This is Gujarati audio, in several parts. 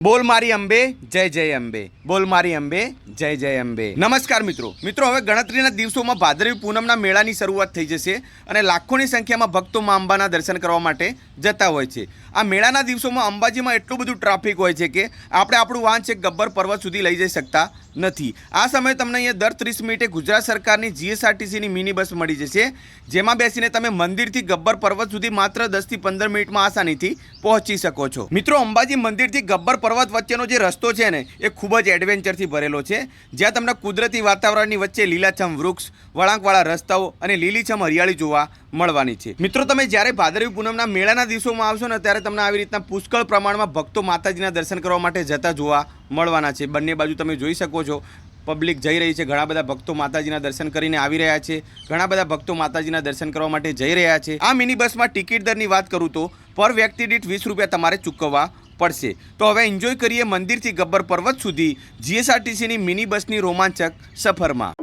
બોલ મારી અંબે જય જય અંબે, બોલ મારી અંબે જય જય અંબે। નમસ્કાર મિત્રો, હવે ગણતરીના દિવસોમાં ભાદરવી પૂનમના મેળાની શરૂઆત થઈ જશે અને લાખોની સંખ્યામાં ભક્તો મા અંબાના દર્શન કરવા માટે જતા હોય છે। આ મેળાના દિવસોમાં અંબાજીમાં એટલું બધું ટ્રાફિક હોય છે કે આપણે આપણું વાહન છે ગબ્બર પર્વત સુધી લઈ જઈ શકતા નથી। આ સમયે તમને અહીંયા દર 30 મિનિટે ગુજરાત સરકારની જીએસઆરટીસીની મિની બસ મળી જશે, જેમાં બેસીને તમે મંદિરથી ગબ્બર પર્વત સુધી માત્ર 10 થી 15 મિનિટમાં આસાનીથી પહોંચી શકો છો। મિત્રો, અંબાજી મંદિરથી ગબ્બર પર્વત વચ્ચેનો જે રસ્તો છે ને એ ખૂબ જ એડવેન્ચરથી ભરેલો છે, જ્યાં તમને કુદરતી વાતાવરણની વચ્ચે લીલાછમ વૃક્ષ, વળાંકવાળા રસ્તાઓ અને લીલીછમ હરિયાળી જોવા મળવાની છે। મિત્રો, તમે જ્યારે ભાદરવી પૂનમના મેળાના દિવસોમાં આવશો ને ત્યારે તમને આવી રીતના પુષ્કળ પ્રમાણમાં ભક્તો માતાજીના દર્શન કરવા માટે જતા જોવા મળવાના છે। બંને બાજુ તમે જોઈ શકો છો પબ્લિક જઈ રહી છે, ઘણા બધા ભક્તો માતાજીના દર્શન કરીને આવી રહ્યા છે, ઘણા બધા ભક્તો માતાજીના દર્શન કરવા માટે જઈ રહ્યા છે। આ મિની બસમાં ટિકિટ દરની વાત કરું તો પર વ્યક્તિ દીઠ 20 રૂપિયા તમારે ચૂકવવા પડશે। તો હવે એન્જોય કરીએ મંદિરથી ગબ્બર પર્વત સુધી જીએસઆરટીસીની મિની બસની રોમાંચક સફરમાં।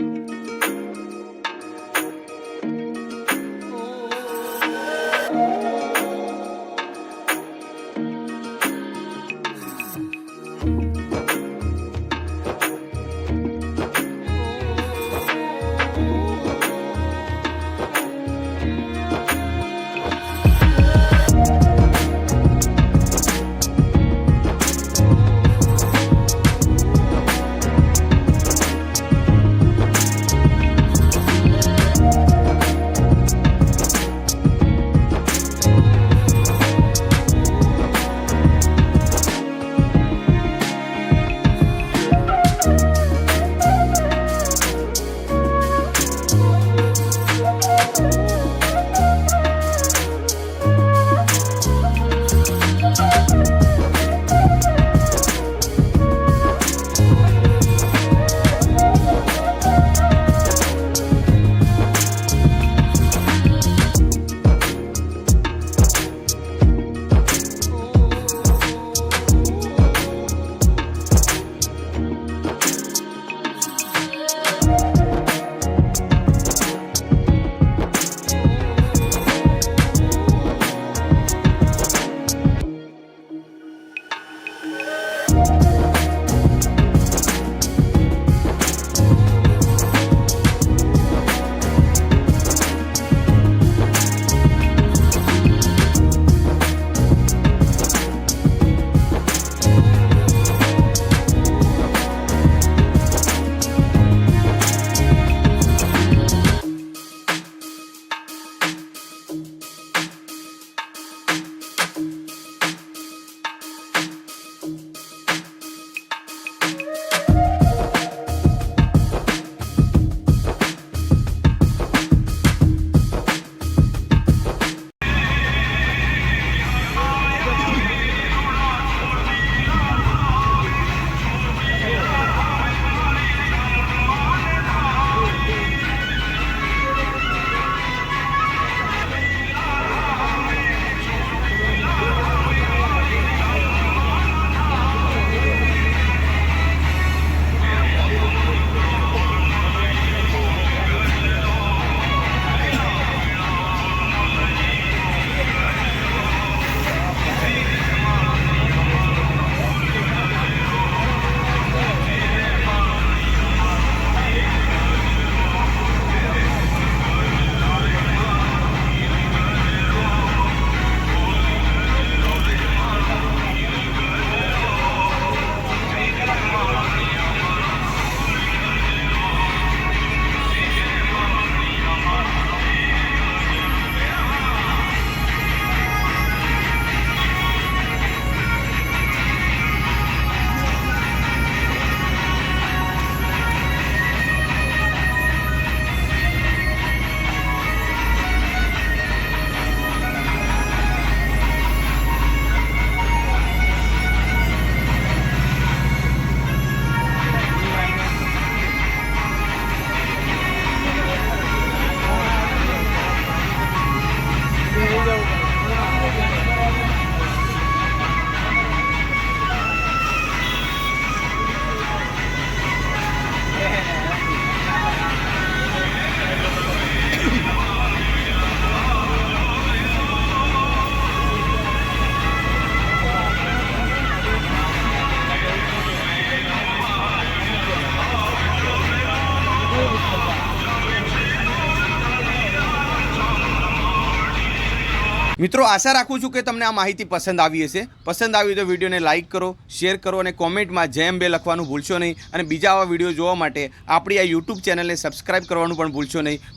મિત્રો આશા રાખું છું કે તમને આ માહિતી પસંદ આવી હશે. પસંદ આવી તો વિડીયોને લાઇક કરો, શેર કરો અને કોમેન્ટમાં જય અંબે લખવાનું ભૂલશો નહીં. અને બીજા આવા વિડીયો જોવા માટે આપણી આ યુટ્યુબ ચેનલને સબસ્ક્રાઇબ કરવાનું પણ ભૂલશો નહીં.